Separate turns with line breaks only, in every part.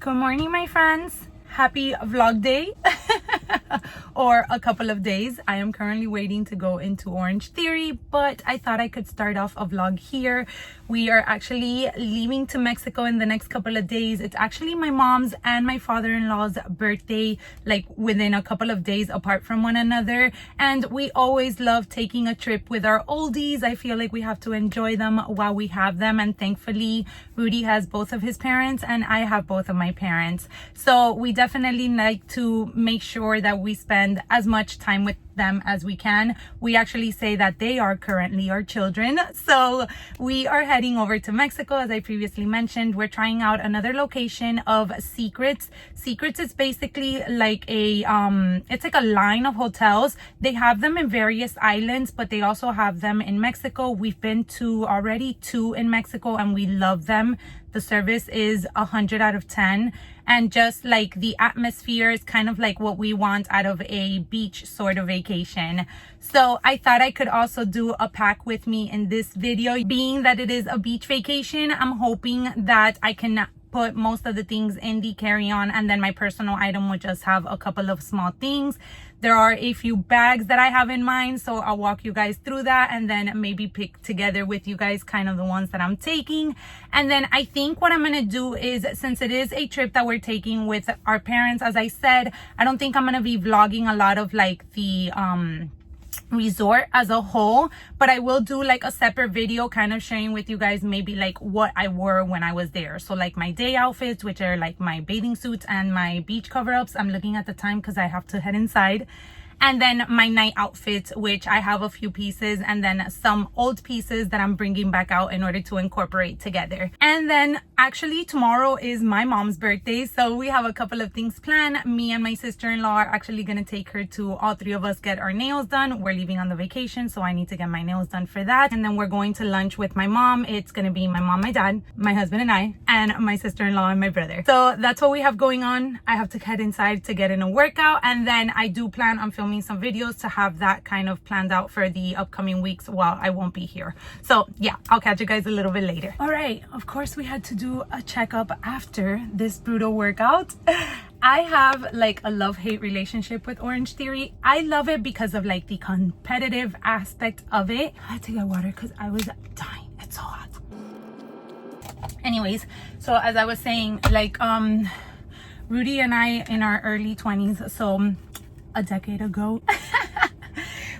Good morning, my friends. Happy vlog day or a couple of days. I am currently waiting to go into Orange Theory, but I thought I could start off a vlog here. We are actually leaving to Mexico in the next couple of days. It's actually my mom's and my father-in-law's birthday, like within a couple of days apart from one another. And we always love taking a trip with our oldies. I feel like we have to enjoy them while we have them. And thankfully, Rudy has both of his parents and I have both of my parents. So we definitely like to make sure that we spend as much time with them as we can. We actually say that they are currently our children. So we are heading over to Mexico. As I previously mentioned, we're trying out another location of Secrets. Secrets is basically like it's like a line of hotels. They have them in various islands, but they also have them in Mexico. We've been to already 2 in Mexico and we love them. The service is 100 out of 10. And just like the atmosphere is kind of like what we want out of a beach sort of vacation. So I thought I could also do a pack with me in this video. Being that it is a beach vacation, I'm hoping that I can put most of the things in the carry-on, and then my personal item would just have a couple of small things. There are a few bags that I have in mind, so I'll walk you guys through that and then maybe pick together with you guys kind of the ones that I'm taking. And then I think what I'm gonna do is, since it is a trip that we're taking with our parents, as I said, I don't think I'm gonna be vlogging a lot of like the resort as a whole, but I will do like a separate video kind of sharing with you guys maybe like what I wore when I was there. So like my day outfits, which are like my bathing suits and my beach cover-ups. I'm looking at the time because I have to head inside. And then my night outfits, which I have a few pieces, and then some old pieces that I'm bringing back out in order to incorporate together. And then actually tomorrow is my mom's birthday, so we have a couple of things planned. Me and my sister-in-law are actually gonna take her to, all 3 of us get our nails done. We're leaving on the vacation, so I need to get my nails done for that. And then we're going to lunch with my mom. It's gonna be my mom, my dad, my husband and I, and my sister-in-law and my brother. So that's what we have going on. I have to head inside to get in a workout, and then I do plan on filming some videos to have that kind of planned out for the upcoming weeks while I won't be here. So yeah, I'll catch you guys a little bit later. All right, of course we had to do a checkup after this brutal workout. I have like a love-hate relationship with Orange Theory. I love it because of like the competitive aspect of it. I had to get water because I was dying. It's so hot. Anyways, so as I was saying, like Rudy and I in our early 20s, so a decade ago,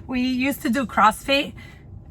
we used to do CrossFit.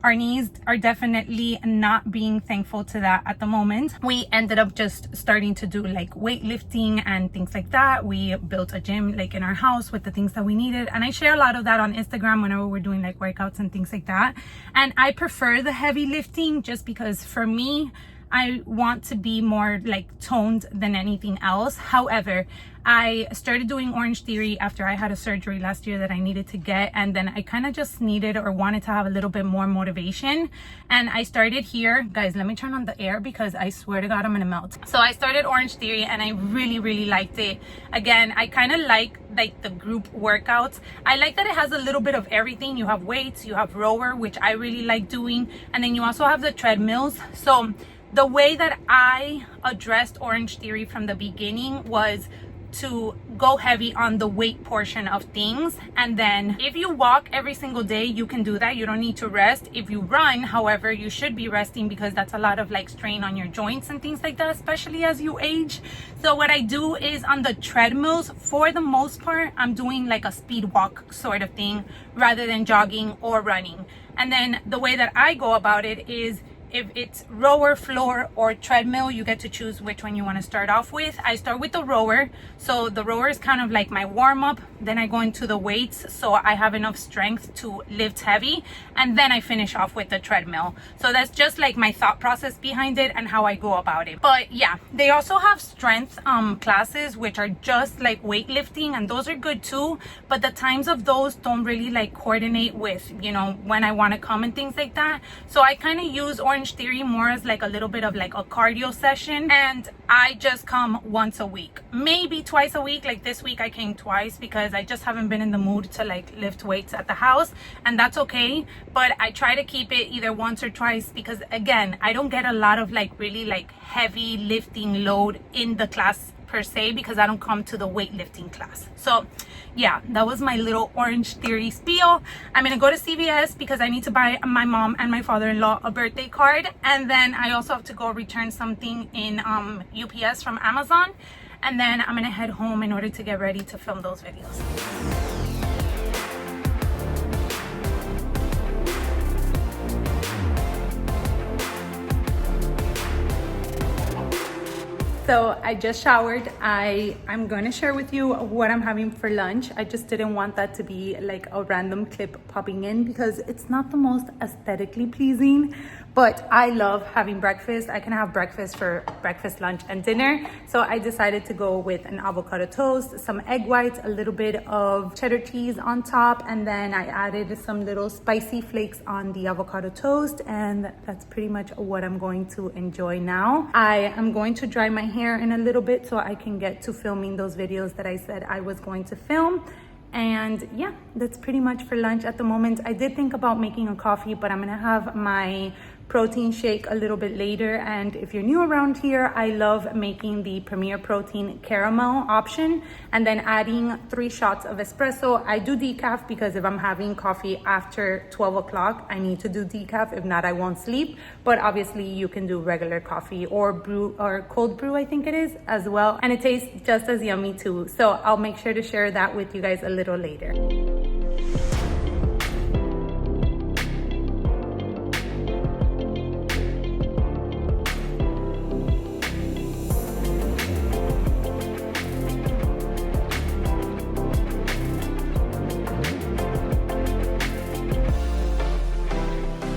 Our knees are definitely not being thankful to that at the moment. We ended up just starting to do like weightlifting and things like that. We built a gym like in our house with the things that we needed, and I share a lot of that on Instagram whenever we're doing like workouts and things like that. And I prefer the heavy lifting just because for me, I want to be more like toned than anything else. However, I started doing Orange Theory after I had a surgery last year that I needed to get, and then I kind of just needed or wanted to have a little bit more motivation. And I started here. Guys, let me turn on the air because I swear to God I'm gonna melt. So I started Orange Theory and I really liked it. Again, I kind of like the group workouts. I like that it has a little bit of everything. You have weights, you have rower, which I really like doing, and then you also have the treadmills. So the way that I addressed Orange Theory from the beginning was to go heavy on the weight portion of things. And then if you walk every single day, you can do that. You don't need to rest. If you run, however, you should be resting because that's a lot of like strain on your joints and things like that, especially as you age. So what I do is on the treadmills, for the most part, I'm doing like a speed walk sort of thing rather than jogging or running. And then the way that I go about it is, if it's rower, floor, or treadmill, you get to choose which one you want to start off with. I start with the rower. So the rower is kind of like my warm-up. Then I go into the weights so I have enough strength to lift heavy. And then I finish off with the treadmill. So that's just like my thought process behind it and how I go about it. But yeah, they also have strength classes, which are just like weightlifting, and those are good too. But the times of those don't really like coordinate with, you know, when I want to come and things like that. So I kind of use Orange Theory more as like a little bit of like a cardio session, and I just come once a week, maybe twice a week. Like this week I came twice because I just haven't been in the mood to like lift weights at the house, and that's okay. But I try to keep it either once or twice because again, I don't get a lot of like really like heavy lifting load in the class per se because I don't come to the weightlifting class. So yeah, that was my little Orange Theory spiel. I'm gonna go to CVS because I need to buy my mom and my father-in-law a birthday card, and then I also have to go return something in UPS from Amazon, and then I'm gonna head home in order to get ready to film those videos. So I just showered. I'm gonna share with you what I'm having for lunch. I just didn't want that to be like a random clip popping in because it's not the most aesthetically pleasing, but I love having breakfast. I can have breakfast for breakfast, lunch, and dinner. So I decided to go with an avocado toast, some egg whites, a little bit of cheddar cheese on top, and then I added some little spicy flakes on the avocado toast, and that's pretty much what I'm going to enjoy now. I am going to dry my hair in a little bit so I can get to filming those videos that I said I was going to film. And yeah, that's pretty much for lunch at the moment. I did think about making a coffee, but I'm gonna have my protein shake a little bit later. And if you're new around here, I love making the Premier Protein caramel option and then adding 3 shots of espresso. I do decaf because if I'm having coffee after 12 o'clock, I need to do decaf. If not, I won't sleep. But obviously you can do regular coffee or brew or cold brew, I think it is as well. And it tastes just as yummy too. So I'll make sure to share that with you guys a little later.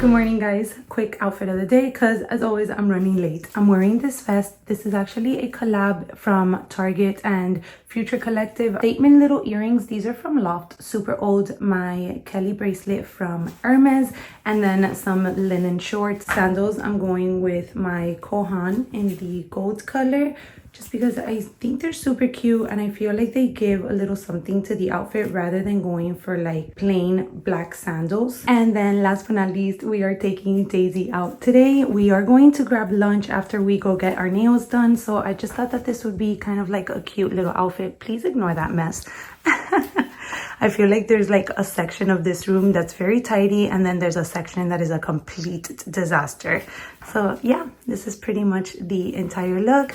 Good morning, guys. Quick outfit of the day because as always I'm running late. I'm wearing this vest. This is actually a collab from Target and Future Collective. Statement little earrings. These are from Loft, super old. My Kelly bracelet from Hermes, and then some linen shorts. Sandals, I'm going with my Kohan in the gold color, just because I think they're super cute and I feel like they give a little something to the outfit rather than going for like plain black sandals. And then last but not least, we are taking Daisy out today. We are going to grab lunch after we go get our nails done. So I just thought that this would be kind of like a cute little outfit. Please ignore that mess. I feel like there's like a section of this room that's very tidy and then there's a section that is a complete disaster. So yeah, this is pretty much the entire look.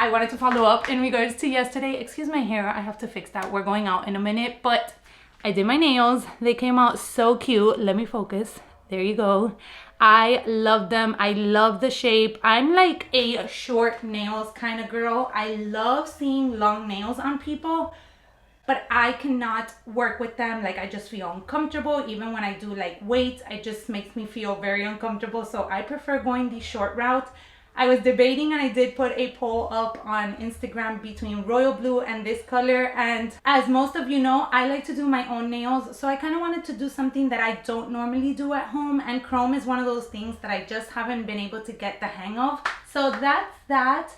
I wanted to follow up in regards to yesterday. Excuse my hair, I have to fix that. We're going out in a minute, but I did my nails. They came out so cute. Let me focus. There you go. I love them. I love the shape. I'm like a short nails kind of girl. I love seeing long nails on people, but I cannot work with them. Like I just feel uncomfortable. Even when I do like weights, it just makes me feel very uncomfortable. So I prefer going the short route. I was debating and I did put a poll up on Instagram between royal blue and this color, and as most of you know, I like to do my own nails, so I kind of wanted to do something that I don't normally do at home, and chrome is one of those things that I just haven't been able to get the hang of. So that's that.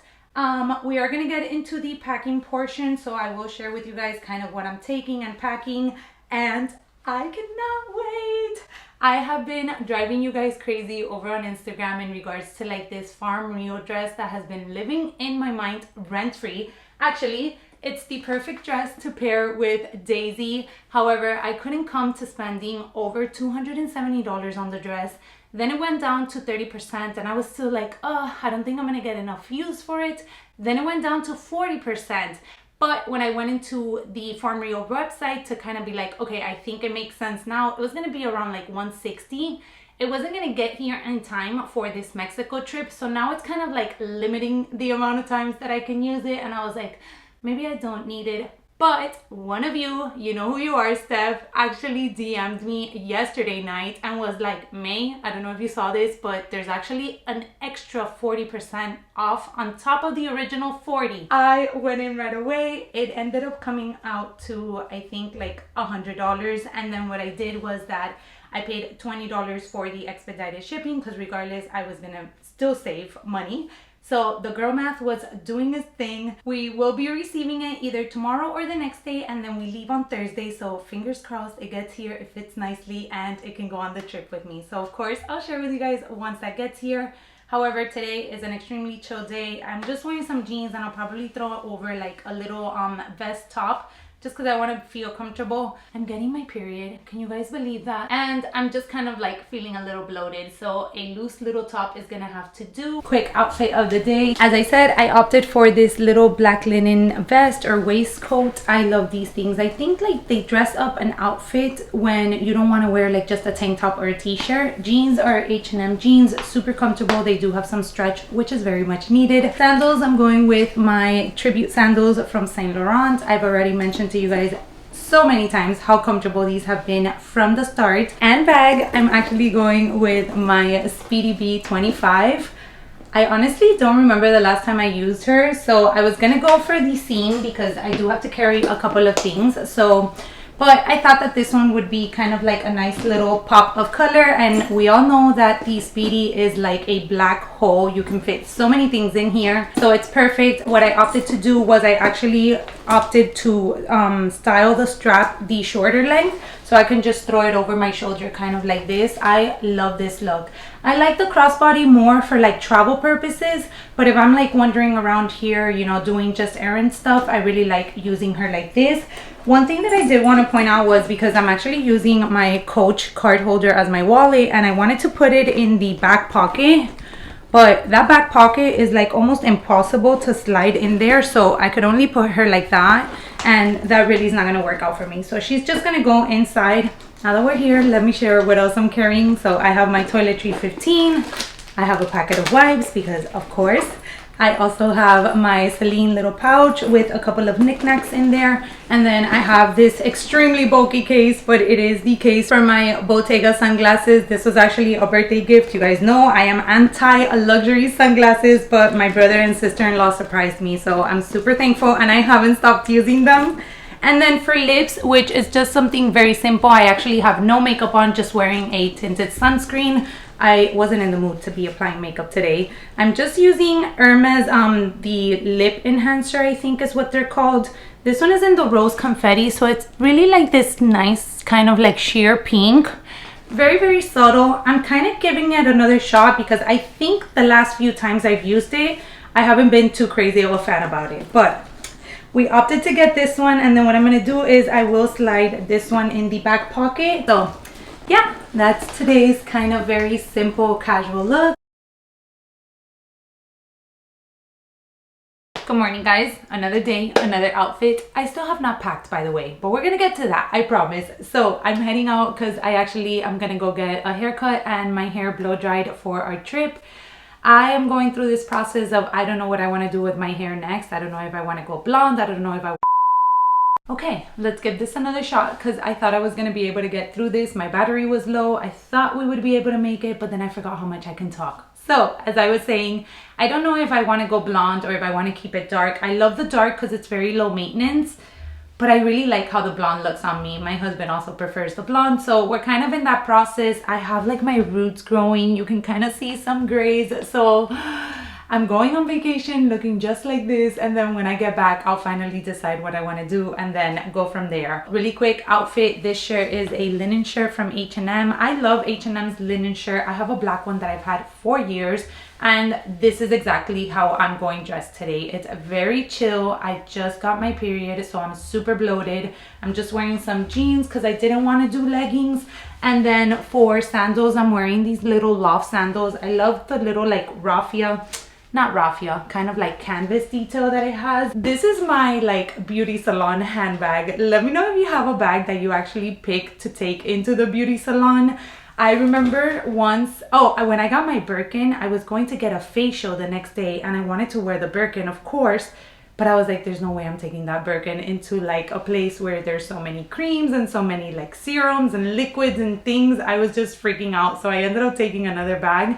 We are going to get into the packing portion, so I will share with you guys kind of what I'm taking and packing, and I cannot wait. I have been driving you guys crazy over on Instagram in regards to like this Farm Rio dress that has been living in my mind rent-free. Actually, it's the perfect dress to pair with Daisy. However, I couldn't come to spending over $270 on the dress. Then it went down to 30% and I was still like, oh, I don't think I'm gonna get enough use for it. Then it went down to 40%. But when I went into the Farm Rio website to kind of be like, okay, I think it makes sense now, it was gonna be around like $160. It wasn't gonna get here in time for this Mexico trip. So now it's kind of like limiting the amount of times that I can use it. And I was like, maybe I don't need it. But one of you, you know who you are, Steph, actually DM'd me yesterday night and was like, May, I don't know if you saw this, but there's actually an extra 40% off on top of the original 40. I went in right away. It ended up coming out to, I think, like $100. And then what I did was that I paid $20 for the expedited shipping because regardless, I was gonna still save money. So the girl math was doing its thing. We will be receiving it either tomorrow or the next day, and then we leave on Thursday. So fingers crossed it gets here, it fits nicely, and it can go on the trip with me. So of course, I'll share with you guys once that gets here. However, today is an extremely chill day. I'm just wearing some jeans and I'll probably throw over like a little vest top, just because I want to feel comfortable. I'm getting my period. Can you guys believe that? And I'm just kind of like feeling a little bloated. So a loose little top is gonna have to do. Quick outfit of the day. As I said, I opted for this little black linen vest or waistcoat. I love these things. I think like they dress up an outfit when you don't want to wear like just a tank top or a t-shirt. Jeans are H&M jeans, super comfortable. They do have some stretch, which is very much needed. Sandals, I'm going with my tribute sandals from Saint Laurent. I've already mentioned to you guys so many times how comfortable these have been from the start. And bag, I'm actually going with my Speedy B 25. I honestly don't remember the last time I used her, so I was gonna go for the seam because I do have to carry a couple of things. But I thought that this one would be kind of like a nice little pop of color, and we all know that the Speedy is like a black hole. You can fit so many things in here, so it's perfect. What I opted to do was I actually opted to style the strap the shorter length, so I can just throw it over my shoulder kind of like this. I love this look. I like the crossbody more for like travel purposes, but if I'm like wandering around here, you know, doing just errand stuff, I really like using her like this. One thing that I did want to point out was because I'm actually using my Coach card holder as my wallet, and I wanted to put it in the back pocket, but that back pocket is like almost impossible to slide in there, so I could only put her like that, and that really is not going to work out for me. So she's just going to go inside. Now that we're here, let me share what else I'm carrying. So I have my toiletry 15. I have a packet of wipes because of course. I also have my Celine little pouch with a couple of knickknacks in there. And then I have this extremely bulky case, but it is the case for my Bottega sunglasses. This was actually a birthday gift. You guys know I am anti-luxury sunglasses, but my brother and sister-in-law surprised me. So I'm super thankful and I haven't stopped using them. And then for lips, which is just something very simple, I actually have no makeup on, just wearing a tinted sunscreen. I wasn't in the mood to be applying makeup today. I'm just using Hermes, the lip enhancer, I think is what they're called. This one is in the rose confetti, so it's really like this nice kind of like sheer pink. Very, very subtle. I'm kind of giving it another shot because I think the last few times I've used it, I haven't been too crazy of a fan about it. But we opted to get this one, and then what I'm going to do is I will slide this one in the back pocket. So yeah, that's today's kind of very simple casual look. Good morning guys, another day, another outfit. I still have not packed, by the way, but we're gonna get to that, I promise. So I'm heading out because I'm gonna go get a haircut and my hair blow dried for our trip. I am going through this process of I don't know what I want to do with my hair next. I don't know if I want to go blonde. I don't know if I... Okay, let's give this another shot because I thought I was going to be able to get through this. My battery was low. I thought we would be able to make it, but then I forgot how much I can talk. So as I was saying, I don't know if I want to go blonde or if I want to keep it dark. I love the dark because it's very low maintenance, but I really like how the blonde looks on me. My husband also prefers the blonde, so we're kind of in that process. I have like my roots growing. You can kind of see some grays, so I'm going on vacation looking just like this, and then when I get back, I'll finally decide what I want to do and then go from there. Really quick outfit. This shirt is a linen shirt from H&M. I love H&M's linen shirt. I have a black one that I've had for years, and this is exactly how I'm going dressed today. It's very chill. I just got my period, so I'm super bloated. I'm just wearing some jeans because I didn't want to do leggings. And then for sandals, I'm wearing these little loft sandals. I love the little like raffia, kind of like canvas detail that it has. This is my like beauty salon handbag. Let me know if you have a bag that you actually pick to take into the beauty salon. I remember once, when I got my Birkin, I was going to get a facial the next day and I wanted to wear the Birkin, of course, But I was like, there's no way I'm taking that Birkin into like a place where there's so many creams and so many like serums and liquids and things. I was just freaking out. So I ended up taking another bag.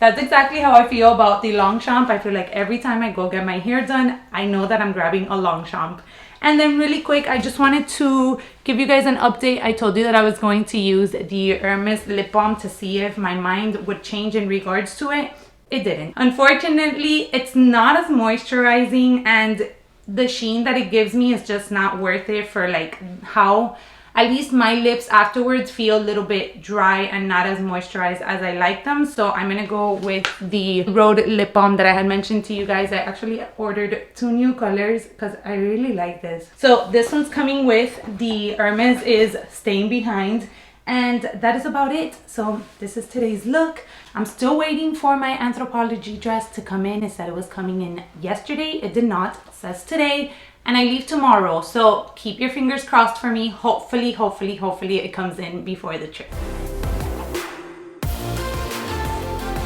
That's exactly how I feel about the Longchamp. I feel like every time I go get my hair done, I know that I'm grabbing a Longchamp. And then really quick, I just wanted to give you guys an update. I told you that I was going to use the Hermes lip balm to see if my mind would change in regards to it. It didn't. Unfortunately, it's not as moisturizing, and the sheen that it gives me is just not worth it for like how at least my lips afterwards feel a little bit dry and not as moisturized as I like them. So I'm gonna go with the Rhode lip balm that I had mentioned to you guys. I actually ordered 2 new colors because I really like this. So this one's coming with the Hermes is Staying Behind, and that is about it. So this is today's look. I'm still waiting for my Anthropology dress to come in. It said it was coming in yesterday. It did not. It says today. And I leave tomorrow. So keep your fingers crossed for me. Hopefully it comes in before the trip.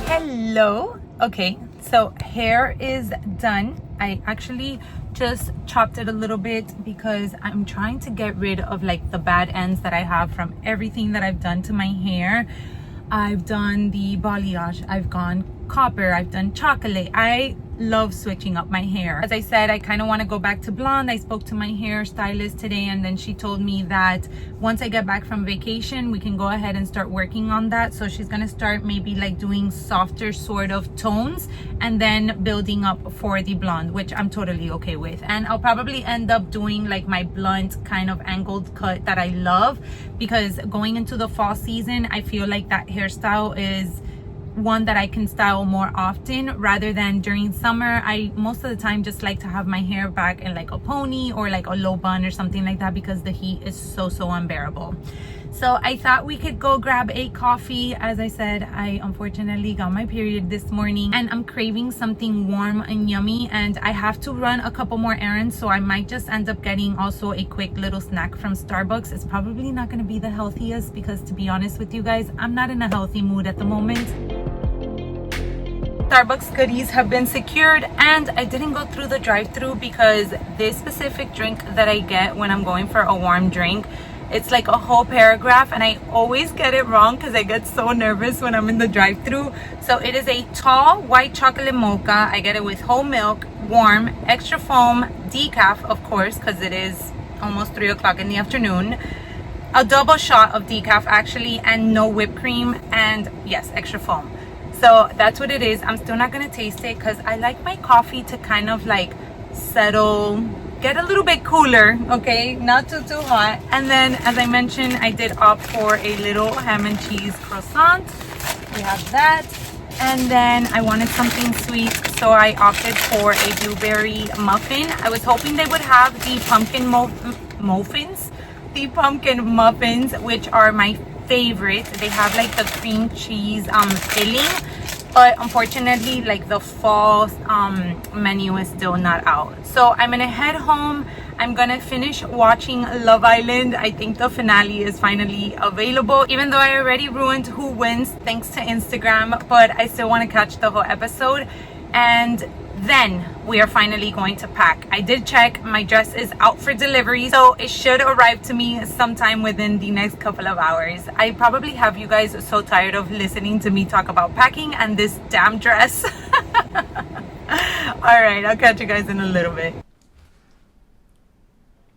Hello. Okay, so hair is done. I actually just chopped it a little bit because I'm trying to get rid of like the bad ends that I have from everything that I've done to my hair. I've done the balayage, I've gone copper, I've done chocolate. I love switching up my hair. As I said, I kind of want to go back to blonde. I spoke to my hairstylist today, and then she told me that once I get back from vacation, we can go ahead and start working on that. So she's gonna start maybe like doing softer sort of tones and then building up for the blonde, which I'm totally okay with. And I'll probably end up doing like my blunt kind of angled cut that I love, because going into the fall season, I feel like that hairstyle is one that I can style more often rather than during summer. I most of the time just like to have my hair back in like a pony or like a low bun or something like that, because the heat is so unbearable. So I thought we could go grab a coffee. As I said, I unfortunately got my period this morning and I'm craving something warm and yummy, and I have to run a couple more errands, so I might just end up getting also a quick little snack from Starbucks. It's probably not going to be the healthiest because, to be honest with you guys, I'm not in a healthy mood at the moment. Starbucks goodies have been secured, and I didn't go through the drive-thru because this specific drink that I get when I'm going for a warm drink, it's like a whole paragraph and I always get it wrong because I get so nervous when I'm in the drive-thru. So it is a tall white chocolate mocha. I get it with whole milk, warm, extra foam, decaf of course because it is almost 3 o'clock in the afternoon, a double shot of decaf actually, and no whipped cream, and yes, extra foam. So that's what it is. I'm still not gonna taste it because I like my coffee to kind of like settle, get a little bit cooler, okay, not too hot. And then, as I mentioned, I did opt for a little ham and cheese croissant. We have that. And then I wanted something sweet, so I opted for a blueberry muffin. I was hoping they would have the pumpkin muffins, which are my favorite. They have like the cream cheese filling, but unfortunately like the fall menu is still not out. So I'm gonna head home. I'm gonna finish watching Love Island. I think the finale is finally available, even though I already ruined who wins thanks to Instagram, but I still want to catch the whole episode. And then we are finally going to pack. I did check, my dress is out for delivery, so it should arrive to me sometime within the next couple of hours. I probably have you guys so tired of listening to me talk about packing and this damn dress. All right, I'll catch you guys in a little bit.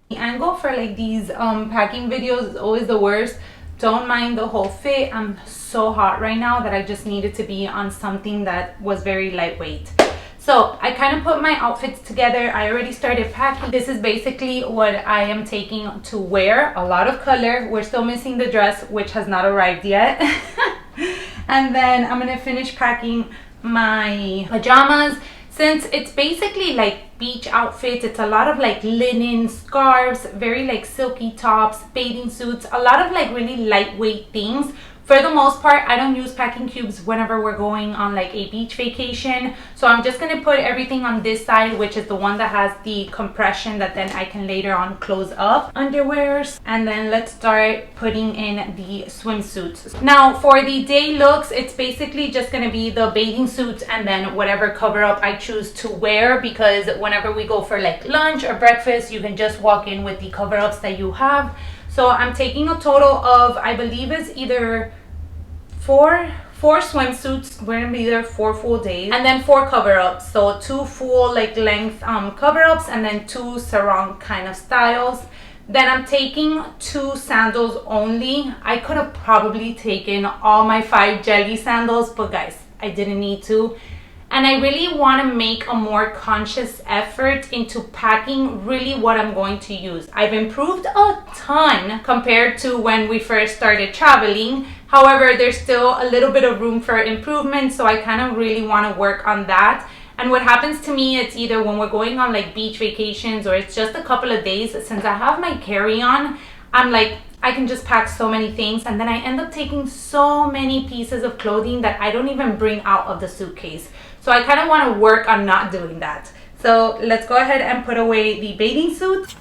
The angle for like these packing videos is always the worst. Don't mind the whole fit. I'm so hot right now that I just needed to be on something that was very lightweight. So I kind of put my outfits together. I already started packing. This is basically what I am taking to wear. A lot of color. We're still missing the dress, which has not arrived yet. And then I'm gonna finish packing my pajamas. Since it's basically like beach outfits, it's a lot of like linen, scarves, very like silky tops, bathing suits, a lot of like really lightweight things For the most part, I don't use packing cubes whenever we're going on like a beach vacation. So I'm just gonna put everything on this side, which is the one that has the compression that then I can later on close up underwears. And then let's start putting in the swimsuits. Now for the day looks, it's basically just gonna be the bathing suits and then whatever cover up I choose to wear, because whenever we go for like lunch or breakfast, you can just walk in with the cover ups that you have. So I'm taking a total of, I believe it's either four swimsuits. We're gonna be there 4 full days, and then 4 cover-ups. So 2 full like length cover-ups, and then 2 sarong kind of styles. Then I'm taking 2 sandals only. I could have probably taken all my 5 jelly sandals, but guys, I didn't need to. And I really want to make a more conscious effort into packing really what I'm going to use. I've improved a ton compared to when we first started traveling. However, there's still a little bit of room for improvement, so I kind of really want to work on that. And what happens to me, it's either when we're going on like beach vacations or it's just a couple of days, since I have my carry-on, I'm like, I can just pack so many things, and then I end up taking so many pieces of clothing that I don't even bring out of the suitcase. So I kind of want to work on not doing that. So let's go ahead and put away the bathing suit.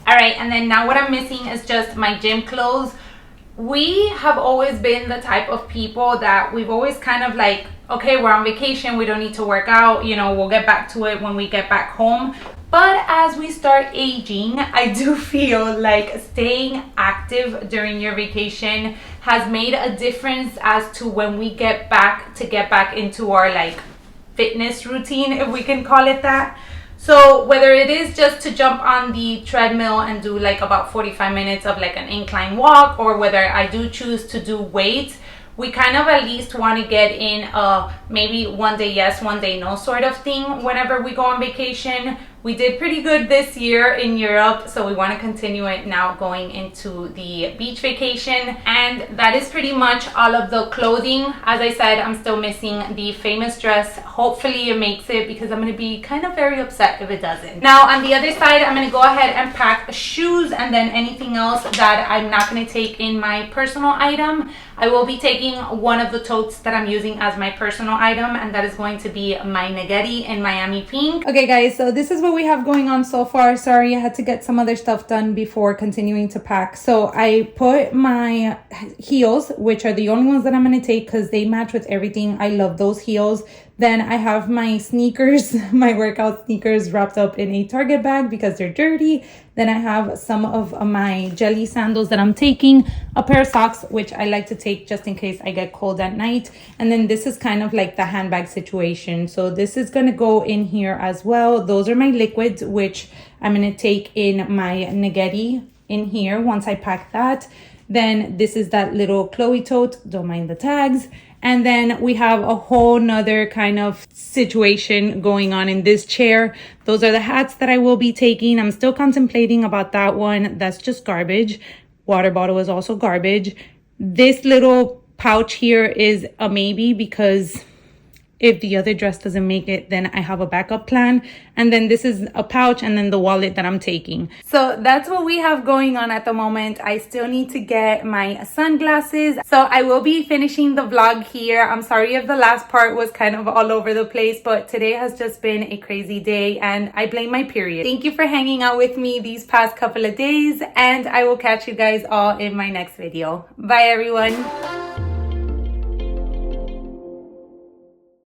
All right, and then now what I'm missing is just my gym clothes. We have always been the type of people that we've always kind of like, okay, we're on vacation, we don't need to work out, you know, we'll get back to it when we get back home. But as we start aging, I do feel like staying active during your vacation has made a difference as to when we get back into our like fitness routine, if we can call it that. So whether it is just to jump on the treadmill and do like about 45 minutes of like an incline walk, or whether I do choose to do weights, we kind of at least want to get in a maybe one day yes, one day no sort of thing whenever we go on vacation. We did pretty good this year in Europe, so we want to continue it now going into the beach vacation. And that is pretty much all of the clothing. As I said, I'm still missing the famous dress. Hopefully it makes it, because I'm going to be kind of very upset if it doesn't. Now on the other side, I'm going to go ahead and pack shoes and then anything else that I'm not going to take in my personal item. I will be taking one of the totes that I'm using as my personal item, and that is going to be my Naghetti in Miami Pink. Okay guys, so this is what we have going on so far. Sorry, I had to get some other stuff done before continuing to pack. So I put my heels, which are the only ones that I'm going to take because they match with everything. I love those heels. Then I have my sneakers, my workout sneakers, wrapped up in a Target bag because they're dirty. Then I have some of my jelly sandals that I'm taking, a pair of socks, which I like to take just in case I get cold at night. And then this is kind of like the handbag situation. So this is going to go in here as well. Those are my liquids, which I'm going to take in my Naghetti in here once I pack that. Then this is that little Chloe tote, don't mind the tags. And then we have a whole nother kind of situation going on in this chair. Those are the hats that I will be taking. I'm still contemplating about that one. That's just garbage. Water bottle is also garbage. This little pouch here is a maybe, because if the other dress doesn't make it, then I have a backup plan. And then this is a pouch, and then the wallet that I'm taking. So that's what we have going on at the moment. I still need to get my sunglasses. So I will be finishing the vlog here. I'm sorry if the last part was kind of all over the place, but today has just been a crazy day and I blame my period. Thank you for hanging out with me these past couple of days, and I will catch you guys all in my next video. Bye everyone.